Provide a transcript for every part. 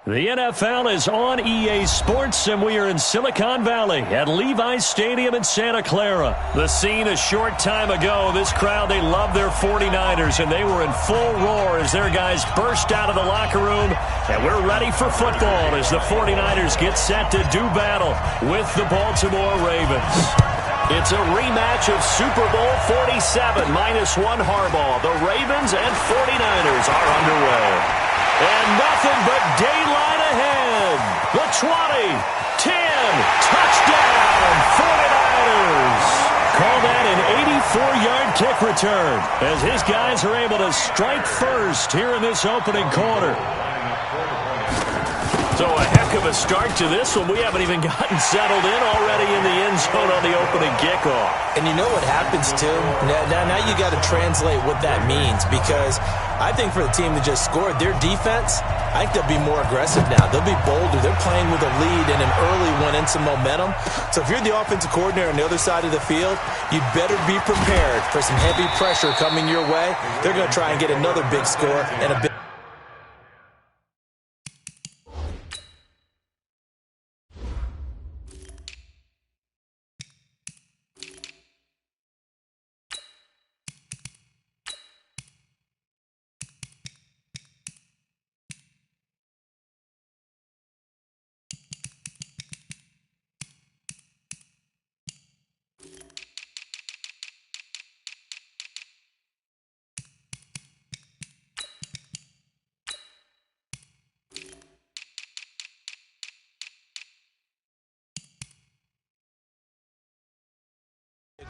The NFL is on EA Sports, and we are in Silicon Valley at Levi's Stadium in Santa Clara. The scene a short time ago. This crowd, they love their 49ers, and they were in full roar as their guys burst out of the locker room. And we're ready for football as the 49ers get set to do battle with the Baltimore Ravens. It's a rematch of Super Bowl 47 -1 Harbaugh. The Ravens and 49ers are underway. And nothing but daylight ahead. The 20, 10, touchdown, 49ers. Call that an 84-yard kick return as his guys are able to strike first here in this opening quarter. So a heck of a start to this one. We haven't even gotten settled in already in the end zone on the opening kickoff. And you know what happens, too? Now you got to translate what that means, because I think for the team that just scored, their defense, I think they'll be more aggressive now. They'll be bolder. They're playing with a lead and an early one and some momentum. So if you're the offensive coordinator on the other side of the field, you better be prepared for some heavy pressure coming your way. They're going to try and get another big score and a big...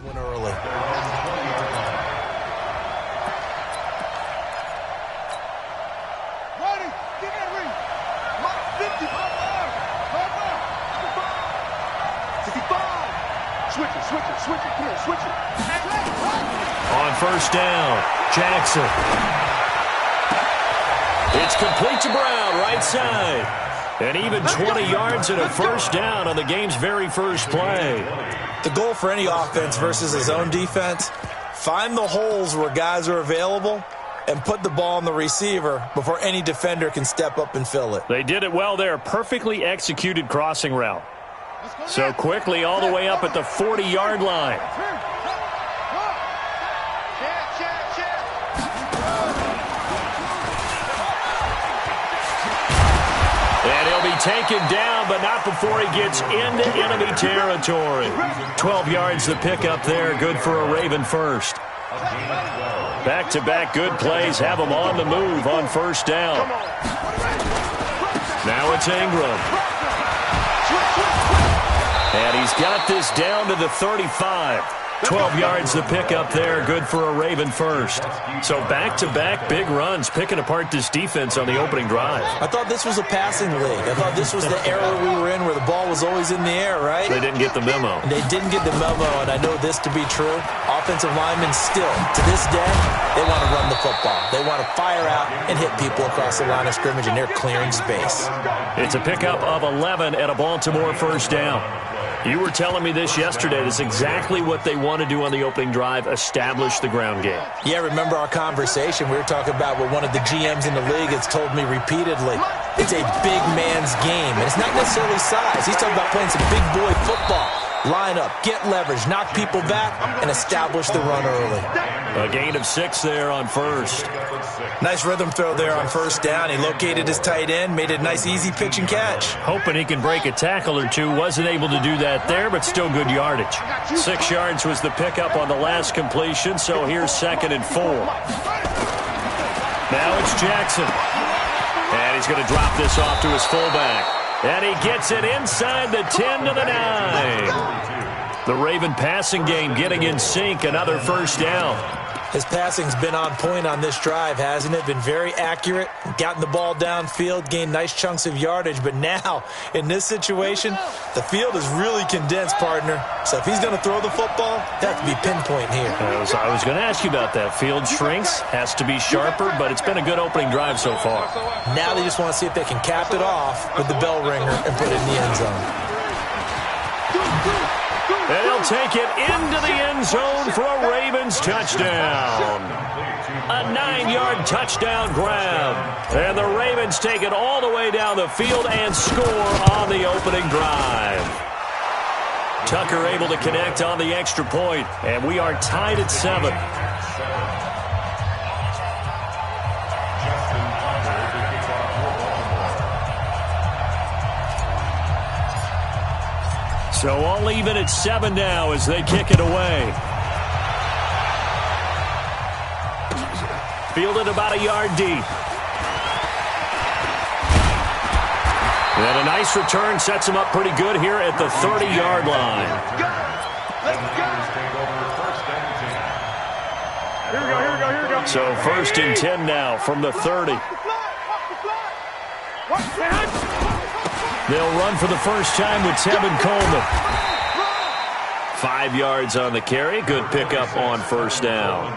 one early. Ready, get ready. 50, 55. Switch it. Come on, switch it. On first down, Jackson. It's complete to Brown, right side. And even 20 yards and a first down on the game's very first play. The goal for any offense versus his own defense, find the holes where guys are available and put the ball on the receiver before any defender can step up and fill it. They did it well there. Perfectly executed crossing route. So quickly all the way up at the 40-yard line. And he'll be taken down, but not before he gets into enemy territory. 12 yards the pickup there. Good for a Raven first. Back-to-back good plays have him on the move on first down. Now it's Ingram. And he's got this down to the 35. 12 yards the pickup there. Good for a Raven first. So back-to-back big runs, picking apart this defense on the opening drive. I thought this was a passing league. I thought this was the era we were in where the ball was always in the air, right? They didn't get the memo. They didn't get the memo, and I know this to be true. Offensive linemen still, to this day, they want to run the football. They want to fire out and hit people across the line of scrimmage, and they're clearing space. It's a pickup of 11 and a Baltimore first down. You were telling me this yesterday. That's exactly what they want to do on the opening drive, establish the ground game. Yeah, remember our conversation? We were talking about what one of the GMs in the league has told me repeatedly. It's a big man's game, and it's not necessarily size. He's talking about playing some big boy football. Line up, get leverage, knock people back, and establish the run early. A gain of 6 there on first. Nice rhythm throw there on first down. He located his tight end, made a nice easy pitch and catch. Hoping he can break a tackle or two. Wasn't able to do that there, but still good yardage. 6 yards was the pickup on the last completion, so here's 2nd and 4. Now it's Jackson. And he's going to drop this off to his fullback. And he gets it inside the 10 to the 9. The Raven passing game getting in sync. Another first down. His passing's been on point on this drive, hasn't it? Been very accurate, gotten the ball downfield, gained nice chunks of yardage. But now, in this situation, the field is really condensed, partner. So if he's going to throw the football, that to be pinpoint here. I was going to ask you about that. Field shrinks, has to be sharper, but it's been a good opening drive so far. Now they just want to see if they can cap it off with the bell ringer and put it in the end zone. And he'll take it into the end zone for a Ravens touchdown. A 9-yard touchdown grab. And the Ravens take it all the way down the field and score on the opening drive. Tucker able to connect on the extra point, and we are tied at 7. So all even at 7 now as they kick it away. Fielded about a yard deep. And a nice return sets him up pretty good here at the 30-yard line. Here we go. So 1st and 10 now from the 30. They'll run for the first time with Tevin Coleman. 5 yards on the carry. Good pickup on 1st down.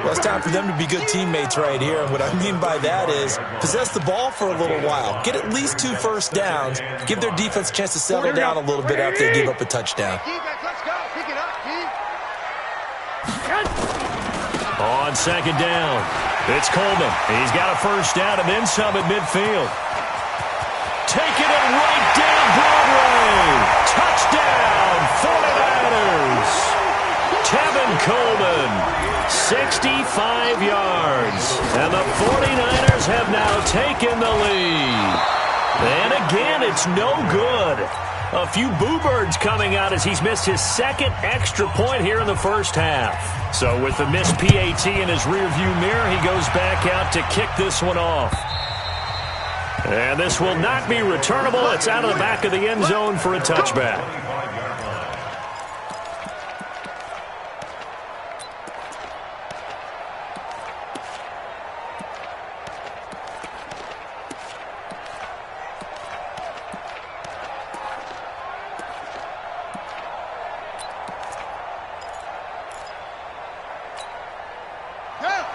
Well, it's time for them to be good teammates right here. And what I mean by that is possess the ball for a little while. Get at least 2 first downs. Give their defense a chance to settle down a little bit after they give up a touchdown. On 2nd down, it's Coleman. He's got a 1st down and then some at midfield. Taking it right down Broadway. Touchdown, 49ers. Tevin Coleman, 65 yards. And the 49ers have now taken the lead. And again, it's no good. A few boo birds coming out as he's missed his 2nd extra point here in the first half. So with the missed PAT in his rearview mirror, he goes back out to kick this one off. And this will not be returnable. It's out of the back of the end zone for a touchback.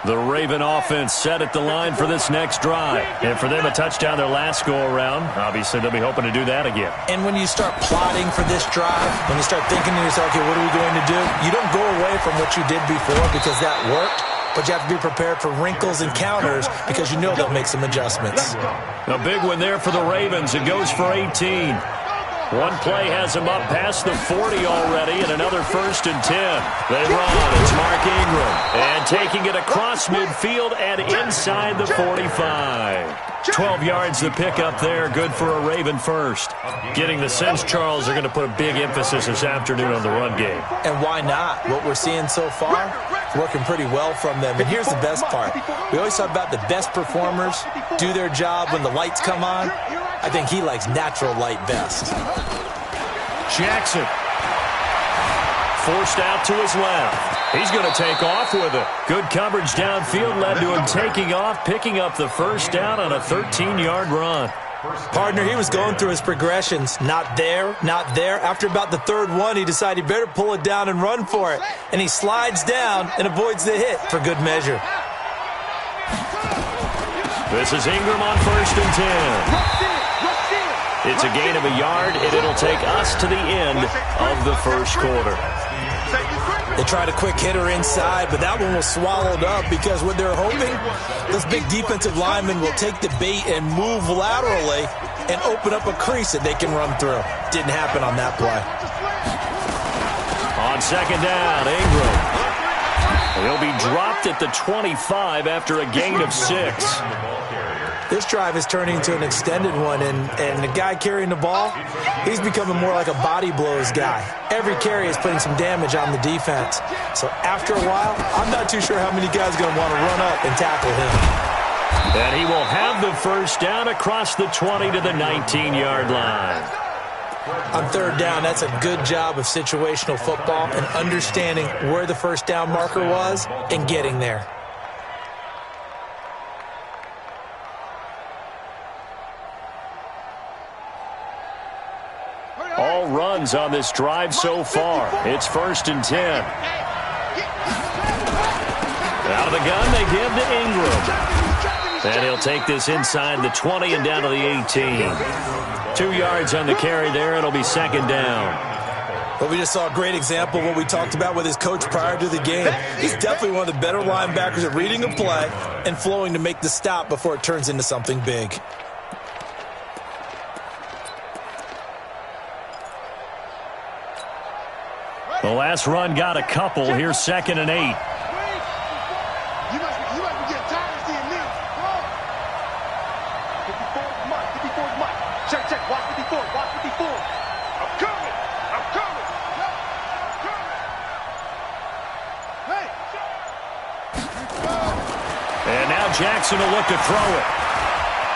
The Raven offense set at the line for this next drive. And for them, a touchdown their last go-around. Obviously, they'll be hoping to do that again. And when you start plotting for this drive, when you start thinking to yourself, okay, what are we going to do? You don't go away from what you did before because that worked, but you have to be prepared for wrinkles and counters because you know they'll make some adjustments. A big one there for the Ravens. It goes for 18. One play has him up past the 40 already, and another 1st and 10. They run. It's Mark Ingram. And taking it across midfield and inside the 45. 12 yards the pickup there. Good for a Raven first. Getting the sense, Charles, are going to put a big emphasis this afternoon on the run game. And why not? What we're seeing so far, working pretty well from them. And here's the best part. We always talk about the best performers do their job when the lights come on. I think he likes natural light best. Jackson. Forced out to his left. He's going to take off with it. Good coverage downfield led to him taking off, picking up the 1st down on a 13-yard run. Partner, he was going through his progressions. Not there, not there. After about the 3rd one, he decided he better pull it down and run for it. And he slides down and avoids the hit for good measure. This is Ingram on 1st and 10. It's a gain of a yard, and it'll take us to the end of the first quarter. They tried a quick hitter inside, but that one was swallowed up because what they're hoping, those big defensive linemen will take the bait and move laterally and open up a crease that they can run through. Didn't happen on that play. On 2nd down, Ingram. He'll be dropped at the 25 after a gain of 6. This drive is turning into an extended one, and the guy carrying the ball, he's becoming more like a body blows guy. Every carry is putting some damage on the defense. So after a while, I'm not too sure how many guys are going to want to run up and tackle him. And he will have the 1st down across the 20 to the 19-yard line. On 3rd down, that's a good job of situational football and understanding where the 1st down marker was and getting there. All runs on this drive so far. It's 1st and 10. Out of the gun, they give to Ingram. And he'll take this inside the 20 and down to the 18. 2 yards on the carry there. It'll be 2nd down. Well, we just saw a great example of what we talked about with his coach prior to the game. He's definitely one of the better linebackers at reading a play and flowing to make the stop before it turns into something big. The last run got a couple. Here's 2nd and 8. You must be getting tired of seeing this. 54 is Mike. 54 is Mike. Check, check. Watch 54. Watch 54. I'm coming. I'm coming. Hey. And now Jackson will look to throw it.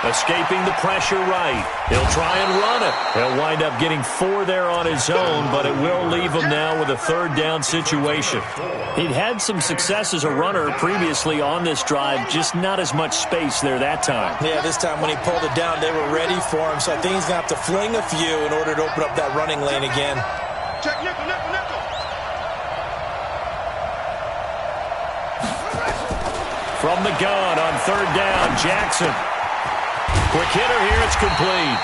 Escaping the pressure right. He'll try and run it. He'll wind up getting 4 there on his own, but it will leave him now with a 3rd down situation. He'd had some success as a runner previously on this drive, just not as much space there that time. Yeah, this time when he pulled it down, they were ready for him, so I think he's going to have to fling a few in order to open up that running lane again. Check, nickel, nickel, nickel. From the gun on 3rd down, Jackson. Quick hitter here, it's complete.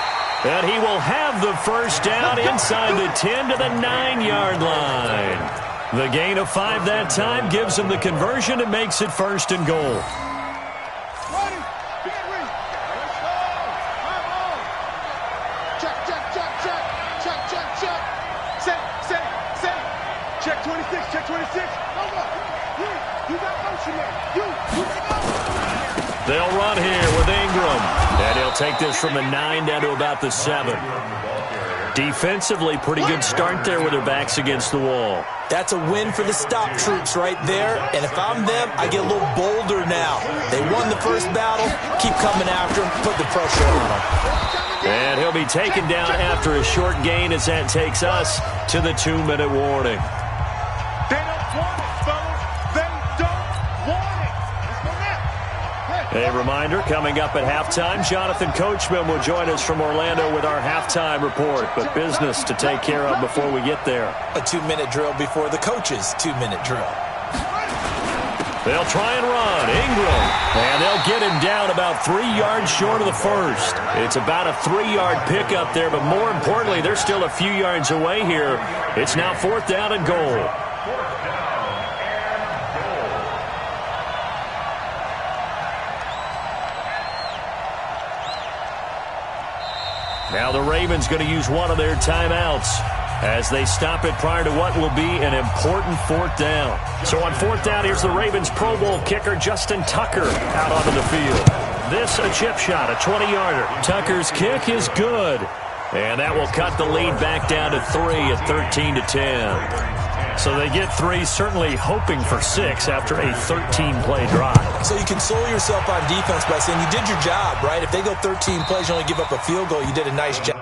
And he will have the 1st down inside the 10 to the 9-yard line. The gain of 5 that time gives him the conversion and makes it 1st and goal. Check, check, check, check. Check, check, check. Set. Check 26, check 26. Hold up. You got motion man. You got motion. They'll run here with Ingram. And he'll take this from the 9 down to about the 7. Defensively, pretty good start there with their backs against the wall. That's a win for the stop troops right there. And if I'm them, I get a little bolder now. They won the first battle. Keep coming after them. Put the pressure on them. And he'll be taken down after a short gain as that takes us to the 2-minute warning. They don't want it, fellas. They don't want it. Let's go now. A reminder, coming up at halftime, Jonathan Coachman will join us from Orlando with our halftime report, but business to take care of before we get there. A 2-minute drill before the coach's 2-minute drill. They'll try and run. Ingram. And they'll get him down about 3 yards short of the 1st. It's about a 3-yard pickup there, but more importantly, they're still a few yards away here. It's now 4th down and goal. Now the Ravens going to use one of their timeouts as they stop it prior to what will be an important 4th down. So on 4th down, here's the Ravens Pro Bowl kicker Justin Tucker out onto the field. This a chip shot, a 20-yarder. Tucker's kick is good. And that will cut the lead back down to 3 at 13-10. So they get 3, certainly hoping for 6 after a 13-play drive. So you console yourself on defense by saying you did your job, right? If they go 13 plays, you only give up a field goal, you did a nice job.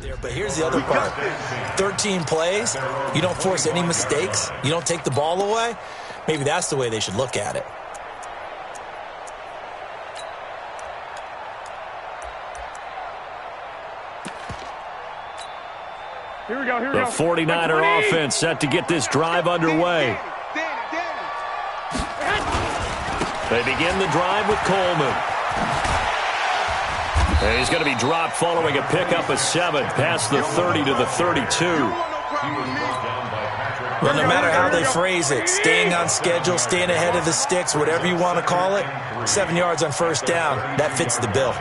There, but here's the other part. 13 plays, you don't force any mistakes, you don't take the ball away. Maybe that's the way they should look at it. Here we go, here we The go. 49er offense set to get this drive underway. They begin the drive with Coleman. And he's going to be dropped following a pickup of 7 past the 30 to the 32. Well, no matter how they phrase it, staying on schedule, staying ahead of the sticks, whatever you want to call it, 7 yards on 1st down, that fits the bill.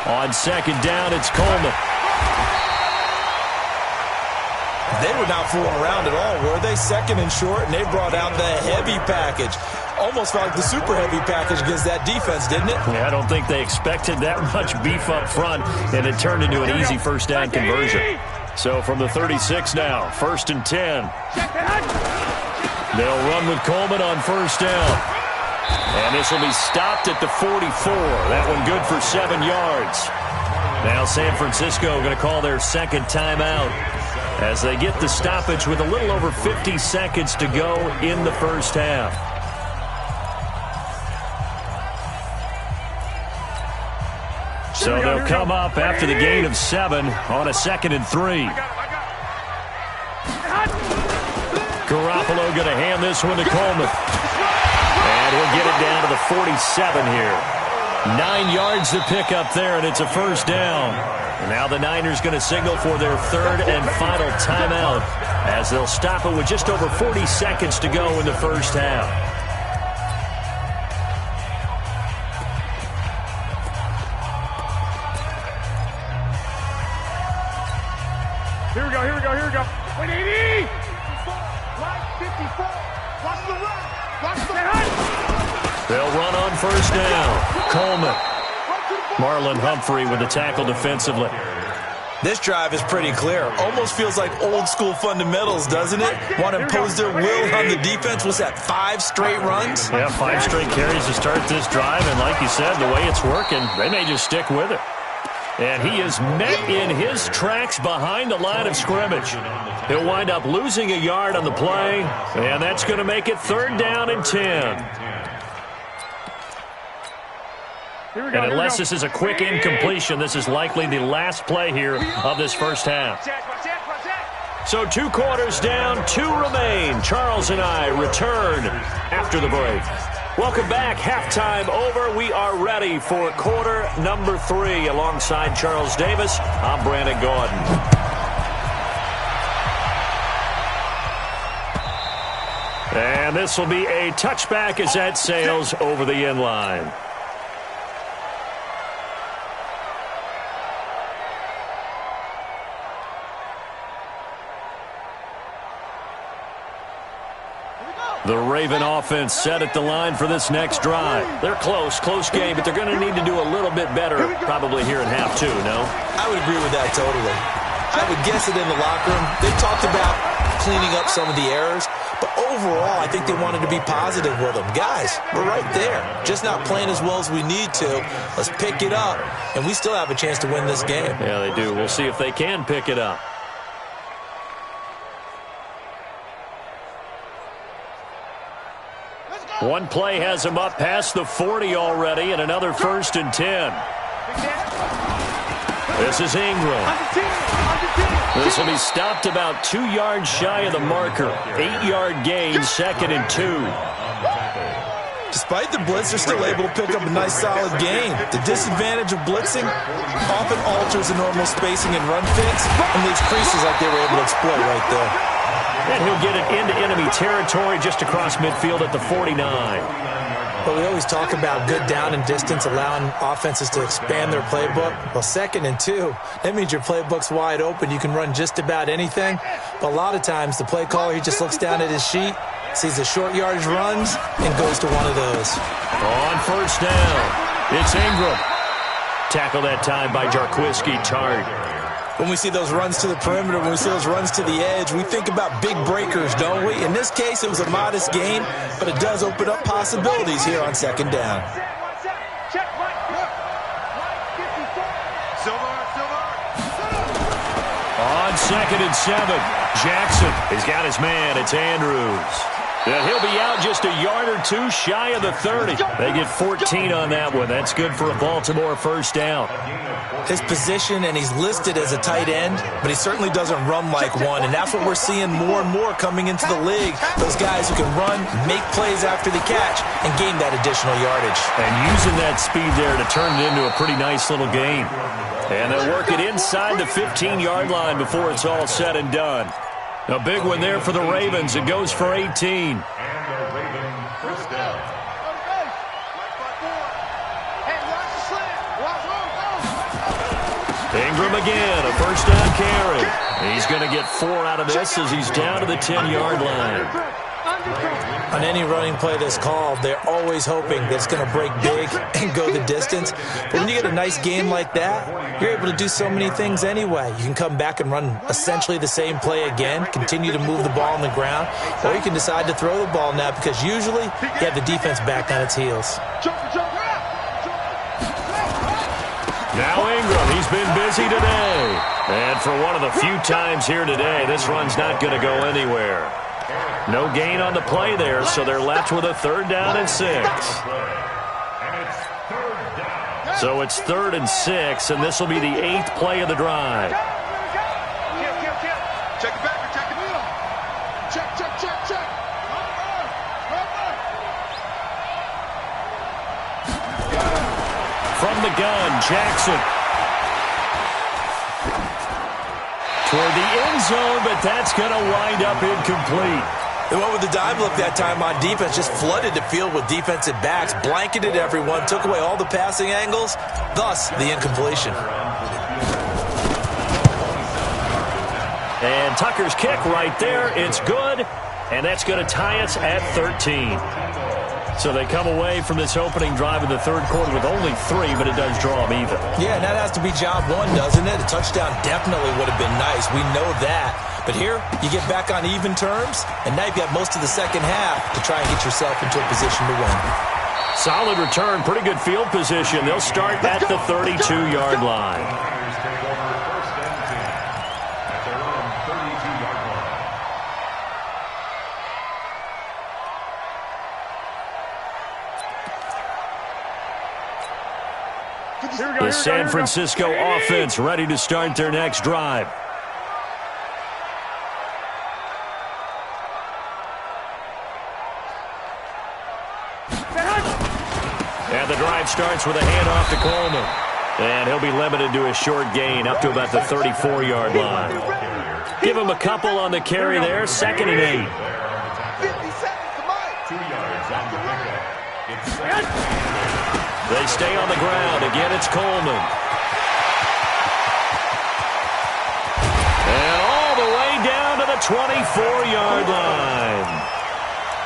On 2nd down, it's Coleman. They were not fooling around at all, were they? Second and short, and they brought out the heavy package. Almost felt like the super heavy package against that defense, didn't it? Yeah, I don't think they expected that much beef up front, and it turned into an easy first down conversion. So from the 36 now, 1st and 10. They'll run with Coleman on first down. And this will be stopped at the 44. That one good for 7 yards. Now San Francisco going to call their second timeout as they get the stoppage with a little over 50 seconds to go in the first half. So they'll come up after the gain of 7 on a 2nd and 3. Garoppolo going to hand this one to Coleman. And he'll get it down to the 47 here. 9 yards to pick up there, and it's a first down. And now the Niners going to signal for their third and final timeout as they'll stop it with just over 40 seconds to go in the first half. Here we go, here we go, here we go. 180! Right, 54. Watch the run. Watch the run. They'll run on first down. Coleman. Marlon Humphrey with the tackle defensively. This drive is pretty clear. Almost feels like old school fundamentals, doesn't it? Want to impose their will on the defense. What's that, 5 straight runs? Yeah, 5 straight carries to start this drive. And like you said, the way it's working, they may just stick with it. And he is met in his tracks behind the line of scrimmage. He'll wind up losing a yard on the play, and that's going to make it 3rd down and 10. And unless this is a quick incompletion, this is likely the last play here of this first half. So 2 quarters down, 2 remain. Charles and I return after the break. Welcome back. Halftime over. We are ready for quarter number 3. Alongside Charles Davis, I'm Brandon Gordon. And this will be a touchback as that sails over the end line. The Raven offense set at the line for this next drive. They're close game, but they're going to need to do a little bit better probably here in half 2, no? I would agree with that totally. I would guess it in the locker room. They talked about cleaning up some of the errors, but overall, I think they wanted to be positive with them. Guys, we're right there. Just not playing as well as we need to. Let's pick it up, and we still have a chance to win this game. Yeah, they do. We'll see if they can pick it up. One play has him up past the 40 already, and another 1st and 10. This is Ingram. This will be stopped about 2 yards shy of the marker. 8-yard gain, 2nd and 2. Despite the blitz, they're still able to pick up a nice solid gain. The disadvantage of blitzing often alters the normal spacing and run fits and leaves creases like they were able to exploit right there. And he'll get it into enemy territory just across midfield at the 49. But we always talk about good down and distance, allowing offenses to expand their playbook. Well, 2nd and 2, that means your playbook's wide open. You can run just about anything. But a lot of times, the play caller, he just looks down at his sheet, sees the short yardage runs, and goes to one of those. On first down, it's Ingram. Tackle that time by Jarquiski Tart. When we see those runs to the perimeter, when we see those runs to the edge, we think about big breakers, don't we? In this case, it was a modest gain, but it does open up possibilities here on 2nd down. On 2nd and 7, Jackson has got his man. It's Andrews. And he'll be out just a yard or 2 shy of the 30. They get 14 on that one. That's good for a Baltimore first down. His position, and he's listed as a tight end, but he certainly doesn't run like one, and that's what we're seeing more and more coming into the league. Those guys who can run, make plays after the catch, and gain that additional yardage. And using that speed there to turn it into a pretty nice little gain. And they'll work it inside the 15-yard line before it's all said and done. A big one there for the Ravens. It goes for 18. Ingram again, a first down carry. He's going to get 4 out of this as he's down to the 10-yard line. On any running play that's called, they're always hoping that it's going to break big and go the distance. But when you get a nice game like that, you're able to do so many things anyway. You can come back and run essentially the same play again, continue to move the ball on the ground, or you can decide to throw the ball now because usually you have the defense back on its heels. Now Ingram, he's been busy today. And for one of the few times here today, this run's not going to go anywhere. No gain on the play there, so they're left with a 3rd down and 6. So it's 3rd and 6, and this will be the 8th play of the drive. Check it back, check it in. Check. From the gun, Jackson. Toward the end zone, but that's going to wind up incomplete. And what with the dive look that time on defense, just flooded the field with defensive backs, blanketed everyone, took away all the passing angles, thus the incompletion. And Tucker's kick right there, it's good, and that's going to tie us at 13. So they come away from this opening drive in the 3rd quarter with only 3, but it does draw them even. Yeah, and that has to be job 1, doesn't it? A touchdown definitely would have been nice. We know that. But here, you get back on even terms, and now you've got most of the second half to try and get yourself into a position to win. Solid return, pretty good field position. They'll start at the 32-yard line. The San Francisco offense ready to start their next drive. And the drive starts with a handoff to Coleman. And he'll be limited to a short gain up to about the 34-yard line. Give him a couple on the carry there, 2nd and 8. 50 seconds to Mike. 2 yards on the pickup. It's They stay on the ground. Again, it's Coleman. And all the way down to the 24-yard line.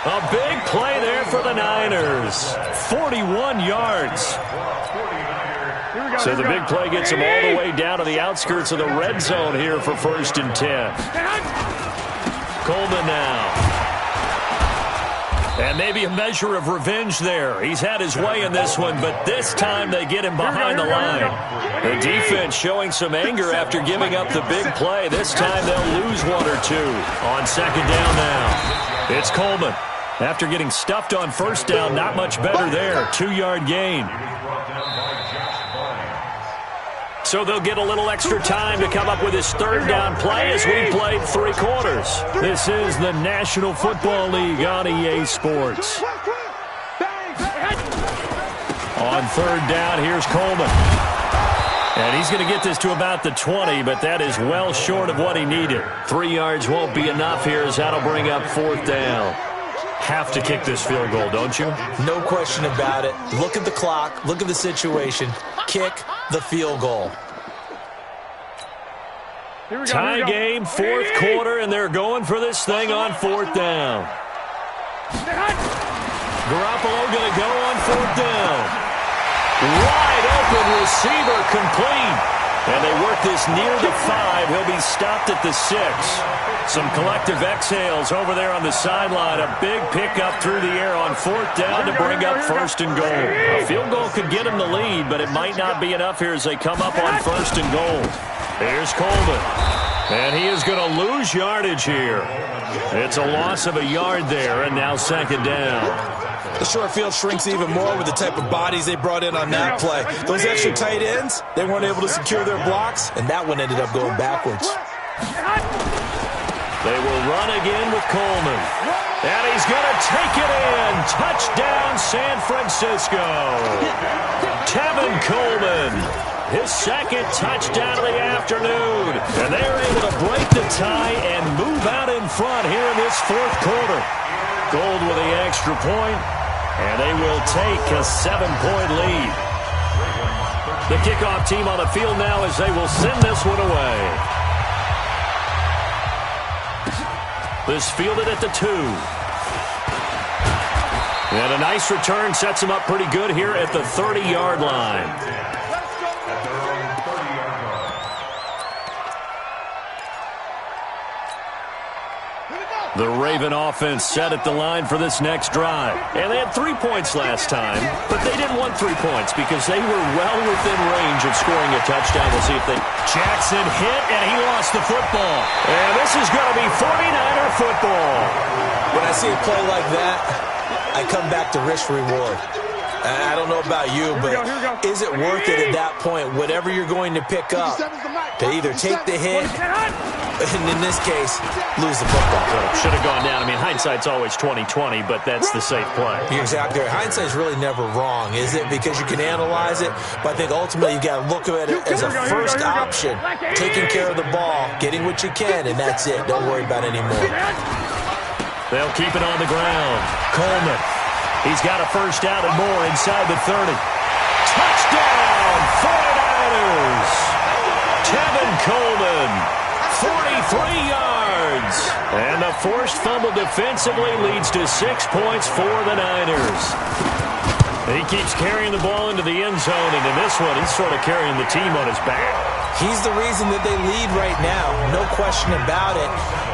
A big play there for the Niners. 41 yards. So the big play gets them all the way down to the outskirts of the red zone here for 1st and 10. Coleman now. And maybe a measure of revenge there. He's had his way in this one, but this time they get him behind the line. The defense showing some anger after giving up the big play. This time they'll lose 1 or 2 on 2nd down now. It's Coleman. After getting stuffed on 1st down, not much better there. 2-yard gain. So they'll get a little extra time to come up with his 3rd down play as we played 3 quarters. This is the National Football League on EA Sports. On 3rd down, here's Coleman. And he's going to get this to about the 20, but that is well short of what he needed. 3 yards won't be enough here as that'll bring up 4th down. Have to kick this field goal, don't you? No question about it. Look at the clock. Look at the situation. Kick the field goal. Tie game, 4th quarter, and they're going for this thing on 4th down. Garoppolo going to go on 4th down. Wide open receiver complete. And they work this near the 5. He'll be stopped at the 6. Some collective exhales over there on the sideline. A big pickup through the air on 4th down to bring up 1st and goal. A field goal could get him the lead, but it might not be enough here as they come up on 1st and goal. Here's Coleman. And he is going to lose yardage here. It's a loss of a yard there, and now 2nd down. The short field shrinks even more with the type of bodies they brought in on that play. Those extra tight ends, they weren't able to secure their blocks, and that one ended up going backwards. They will run again with Coleman. And he's going to take it in. Touchdown, San Francisco. Tevin Coleman, his 2nd touchdown of the afternoon. And they're able to break the tie and move out in front here in this 4th quarter. Gold with the extra point, and they will take a 7-point lead. The kickoff team on the field now as they will send this one away. This fielded at the 2. And a nice return sets him up pretty good here at the 30-yard line. The Raven offense set at the line for this next drive. And they had 3 points last time, but they didn't want 3 points because they were well within range of scoring a touchdown. We'll see if they... Jackson hit, and he lost the football. And this is going to be 49er football. When I see a play like that, I come back to risk-reward. I don't know about you, but is it worth it at that point, whatever you're going to pick up, to either take the hit, and in this case, lose the football? Should have gone down. I mean, hindsight's always 20/20, but that's the safe play. You're exactly right. Hindsight's really never wrong, is it? Because you can analyze it, but I think ultimately you got to look at it as a first option, taking care of the ball, getting what you can, and that's it. Don't worry about any more. They'll keep it on the ground. Coleman. He's got a first down and more inside the 30. Touchdown, 49ers! Tevin Coleman, 43 yards. And the forced fumble defensively leads to 6 points for the Niners. He keeps carrying the ball into the end zone, and in this one, he's sort of carrying the team on his back. He's the reason that they lead right now, no question about it.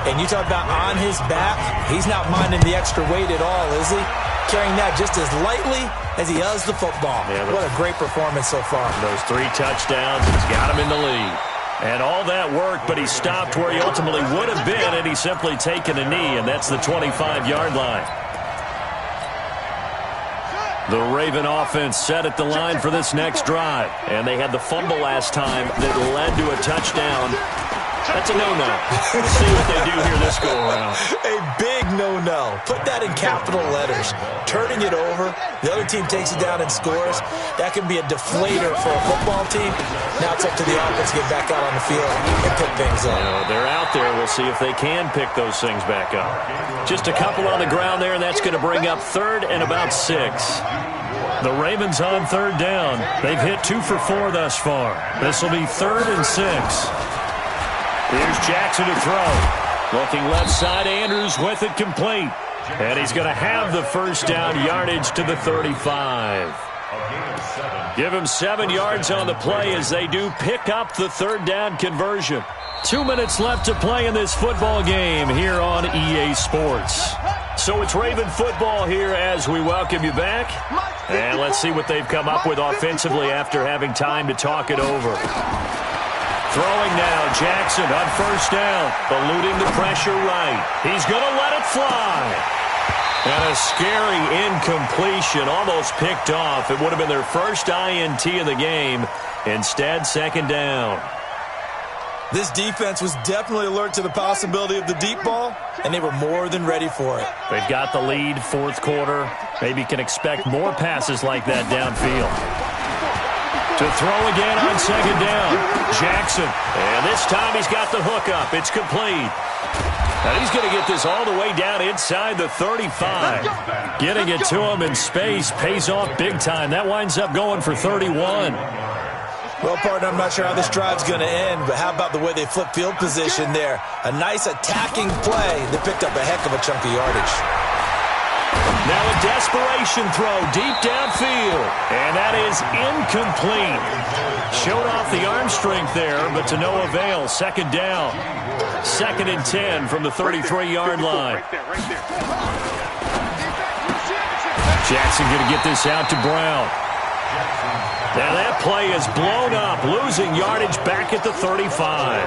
And you talk about on his back, he's not minding the extra weight at all, is he? Carrying that just as lightly as he does the football. Yeah, what a great performance so far. Those 3 touchdowns, he's got him in the lead. And all that worked, but he stopped where he ultimately would have been, and he's simply taken a knee, and that's the 25-yard line. The Raven offense set at the line for this next drive. And they had the fumble last time that led to a touchdown. That's a no-no. We'll see what they do here this go-around. A big no-no. Put that in capital letters. Turning it over, the other team takes it down and scores. That can be a deflator for a football team. Now it's up to the offense to get back out on the field and pick things up. They're out there. We'll see if they can pick those things back up. Just a couple on the ground there, and that's going to bring up 3rd and about 6. The Ravens on 3rd down. They've hit 2 for 4 thus far. This will be 3rd and 6. Here's Jackson to throw. Looking left side, Andrews with it complete. And he's going to have the first down yardage to the 35. Give him 7 yards on the play as they do pick up the 3rd down conversion. 2 minutes left to play in this football game here on EA Sports. So it's Raven football here as we welcome you back. And let's see what they've come up with offensively after having time to talk it over. Throwing now, Jackson on first down, eluding the pressure right. He's going to let it fly. And a scary incompletion, almost picked off. It would have been their first INT of the game. Instead, 2nd down. This defense was definitely alert to the possibility of the deep ball, and they were more than ready for it. They've got the lead, 4th quarter. Maybe can expect more passes like that downfield. To throw again on 2nd down. Jackson. And this time he's got the hook up. It's complete. And he's going to get this all the way down inside the 35. Getting it to him in space pays off big time. That winds up going for 31. Well, partner, I'm not sure how this drive's going to end, but how about the way they flip field position there? A nice attacking play that picked up a heck of a chunk of yardage. Now a desperation throw deep downfield. And that is incomplete. Showed off the arm strength there, but to no avail. 2nd down. 2nd and 10 from the 33-yard line. Jackson going to get this out to Brown. Now that play is blown up, losing yardage back at the 35.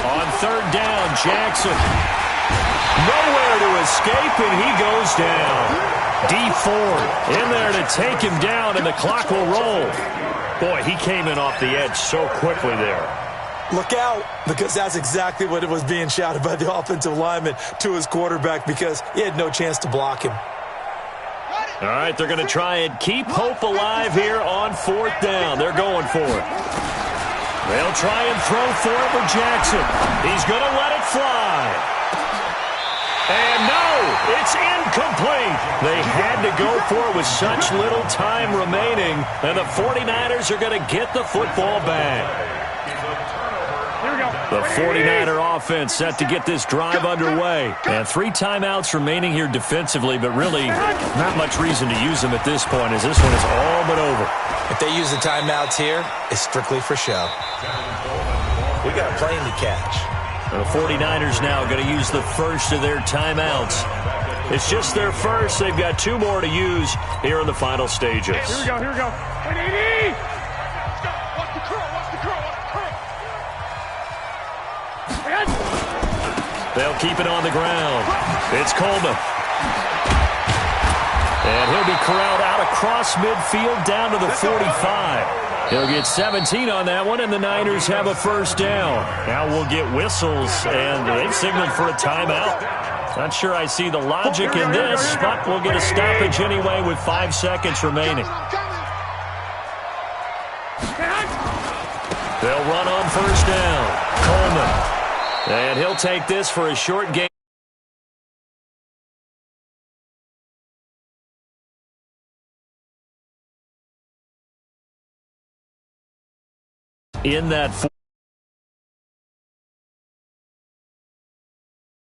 On 3rd down, Jackson. Nowhere to escape, and he goes down. D Ford in there to take him down, and the clock will roll. Boy, he came in off the edge so quickly there. Look out, because that's exactly what it was being shouted by the offensive lineman to his quarterback, because he had no chance to block him. All right, they're going to try and keep hope alive here on 4th down. They're going for it. They'll try and throw for it with Jackson. He's going to let it fly. And no, it's incomplete. They had to go for it with such little time remaining, and the 49ers are going to get the football back. The 49er offense set to get this drive underway. And 3 timeouts remaining here defensively, but really not much reason to use them at this point as this one is all but over. If they use the timeouts here, it's strictly for show. We got a plane to catch. The 49ers now going to use the first of their timeouts. It's just their first. They've got 2 more to use here in the final stages. Here we go, here we go. 180! Watch the curl, watch the curl, watch the curl. They'll keep it on the ground. It's Coleman. And he'll be corralled out across midfield down to the 45. He'll get 17 on that one, and the Niners have a first down. Now we'll get whistles, and they've signaled for a timeout. Not sure I see the logic in this, but we'll get a stoppage anyway with 5 seconds remaining. They'll run on first down. Coleman. And he'll take this for a short gain. In that